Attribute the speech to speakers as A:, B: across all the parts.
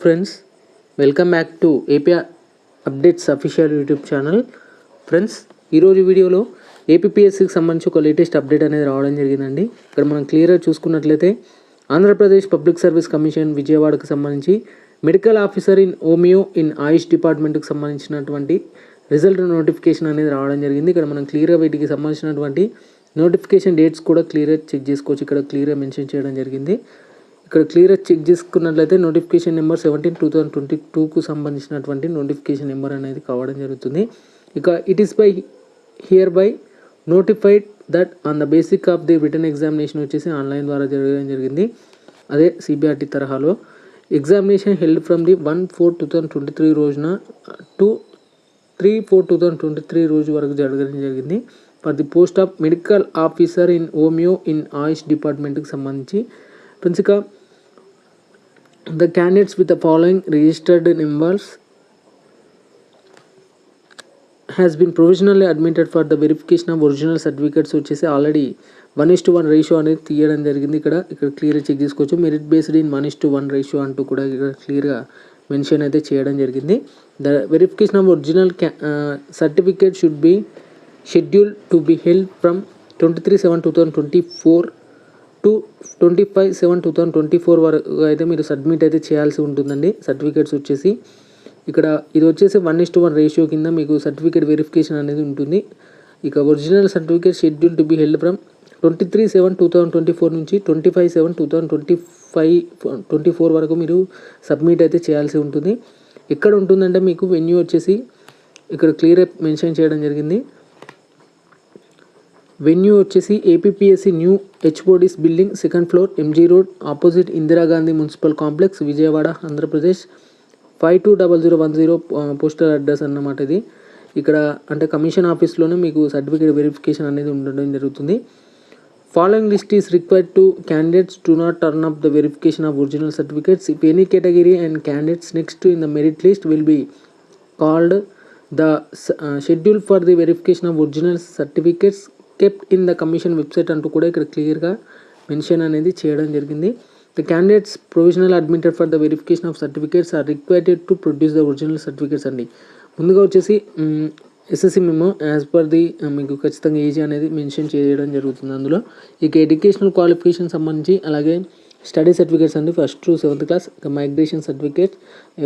A: Friends, welcome back to AP updates official YouTube channel. Friends, ఈరోజు వీడియోలో ఏపీపీఎస్సీకి సంబంధించి ఒక లేటెస్ట్ అప్డేట్ అనేది రావడం జరిగిందండి. ఇక్కడ మనం క్లియర్గా చూసుకున్నట్లయితే ఆంధ్రప్రదేశ్ పబ్లిక్ సర్వీస్ కమిషన్ విజయవాడకు సంబంధించి medical officer in homeo in AYUSH డిపార్ట్మెంట్కి సంబంధించినటువంటి రిజల్ట్ నోటిఫికేషన్ అనేది రావడం జరిగింది. ఇక్కడ మనం క్లియర్గా వీటికి సంబంధించినటువంటి నోటిఫికేషన్ డేట్స్ కూడా క్లియర్గా చెక్ చేసుకోవచ్చు. ఇక్కడ క్లియర్గా మెన్షన్ చేయడం జరిగింది. ఇక్కడ క్లియర్గా చెక్ చేసుకున్నట్లయితే నోటిఫికేషన్ నెంబర్ 17/2022కు సంబంధించినటువంటి నోటిఫికేషన్ నెంబర్ అనేది కావడం జరుగుతుంది. ఇక it is by here by notified that on the basic of the written examination వచ్చేసి ఆన్లైన్ ద్వారా జరగడం జరిగింది. అదే సిబిఆర్టీ తరహాలో ఎగ్జామినేషన్ హెల్డ్ ఫ్రమ్ ది 1/4/2023 రోజున టు 3/4/2023 రోజు వరకు జరగడం జరిగింది. For the post of medical officer in homeo in AYUSH డిపార్ట్మెంట్కి సంబంధించి ఫ్రెండ్స్, ఇక the candidates with the following registered numbers has been provisionally admitted for the verification of original certificates వచ్చేసి already 1:1 ratio అనేది తీయడం జరిగింది. ఇక్కడ క్లియర్గా చెక్ చేసుకోవచ్చు. మెరిట్ బేస్డ్ ఇన్ 1:1 రేషియో అంటూ కూడా ఇక్కడ క్లియర్గా మెన్షన్ అయితే చేయడం జరిగింది. The verification of original certificate should be schedule to be held from 23/7/2024 to 25/7/2024 వరకు అయితే మీరు సబ్మిట్ అయితే చేయాల్సి ఉంటుందండి. సర్టిఫికేట్స్ వచ్చేసి ఇక్కడ ఇది వచ్చేసి 1:1 రేషియో కింద మీకు సర్టిఫికేట్ వెరిఫికేషన్ అనేది ఉంటుంది. ఇక original certificate schedule to be held from 23/7/2024 నుంచి 25/7/2024 వరకు మీరు సబ్మిట్ అయితే చేయాల్సి ఉంటుంది. ఎక్కడ ఉంటుందంటే మీకు వెన్యూ వచ్చేసి ఇక్కడ క్లియర్ మెన్షన్ చేయడం జరిగింది. వెన్యూ వచ్చేసి APPSC new HODs building, 2nd floor, MG road, opposite Indira Gandhi municipal complex, Vijayawada, Andhra Pradesh 520010 postal address అన్నమాట. ఇది ఇక్కడ అంటే కమిషన్ ఆఫీస్లోనే మీకు సర్టిఫికేట్ వెరిఫికేషన్ అనేది ఉండడం జరుగుతుంది. Following list is required to candidates to not turn up the verification of original certificates if any category and candidates next in the merit list will be called the schedule for the verification of original certificates kept in the commission website అంటూ కూడా ఇక్కడ క్లియర్గా mention అనేది చేయడం జరిగింది. The candidates provisional admitted for the verification of certificates are required to produce the original certificates అండి. ముందుగా వచ్చేసి SSC memo as per the మీకు ఖచ్చితంగా ఏజ్ అనేది మెన్షన్ చేయడం జరుగుతుంది అందులో. ఇక ఎడ్యుకేషనల్ క్వాలిఫికేషన్ సంబంధించి అలాగే స్టడీ సర్టిఫికేట్స్ అండి 1st to 7th క్లాస్. ఇక మైగ్రేషన్ సర్టిఫికేట్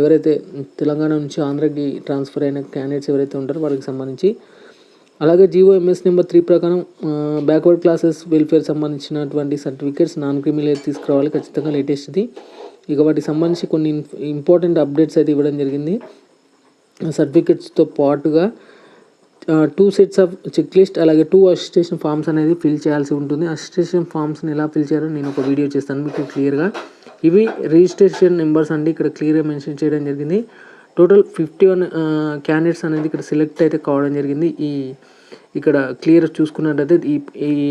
A: ఎవరైతే తెలంగాణ నుంచి ఆంధ్రాకి ట్రాన్స్ఫర్ అయిన క్యాండిడేట్స్ ఎవరైతే ఉంటారో వారికి సంబంధించి, అలాగే GOMS నెంబర్ 3 ప్రకారం బ్యాక్వర్డ్ క్లాసెస్ వెల్ఫేర్ సంబంధించినటువంటి సర్టిఫికేట్స్ నాన్ క్రిమినల్ అయితే తీసుకురావాలి ఖచ్చితంగా లేటెస్ట్ది. ఇక వాటికి సంబంధించి కొన్ని ఇంపార్టెంట్ అప్డేట్స్ అయితే ఇవ్వడం జరిగింది. సర్టిఫికేట్స్తో పాటుగా 2 sets ఆఫ్ చెక్ లిస్ట్ అలాగే 2 అసిస్టేషన్ ఫామ్స్ అనేది ఫిల్ చేయాల్సి ఉంటుంది. అసిస్టేషన్ ఫామ్స్ని ఎలా ఫిల్ చేయాలో నేను ఒక వీడియో చేస్తాను మీకు క్లియర్గా. ఇవి రిజిస్ట్రేషన్ నెంబర్స్ అండి, ఇక్కడ క్లియర్గా మెన్షన్ చేయడం జరిగింది. టోటల్ 51 క్యాండిడేట్స్ అనేది ఇక్కడ సెలెక్ట్ అయితే కావడం జరిగింది. ఇక్కడ క్లియర్ చూసుకున్నట్టయితే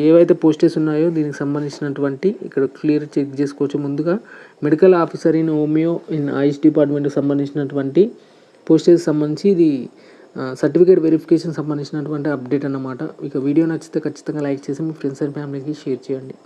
A: ఏవైతే పోస్టెస్ ఉన్నాయో దీనికి సంబంధించినటువంటి ఇక్కడ క్లియర్ చెక్ చేసుకోవచ్చు. ముందుగా medical officer in homeo in AYUSH డిపార్ట్మెంట్కి సంబంధించినటువంటి పోస్టెస్ సంబంధించి ఇది సర్టిఫికేట్ వెరిఫికేషన్ సంబంధించినటువంటి అప్డేట్ అన్నమాట. ఇక వీడియో నచ్చితే ఖచ్చితంగా లైక్ చేసి మీ ఫ్రెండ్స్ అండ్ ఫ్యామిలీకి షేర్ చేయండి.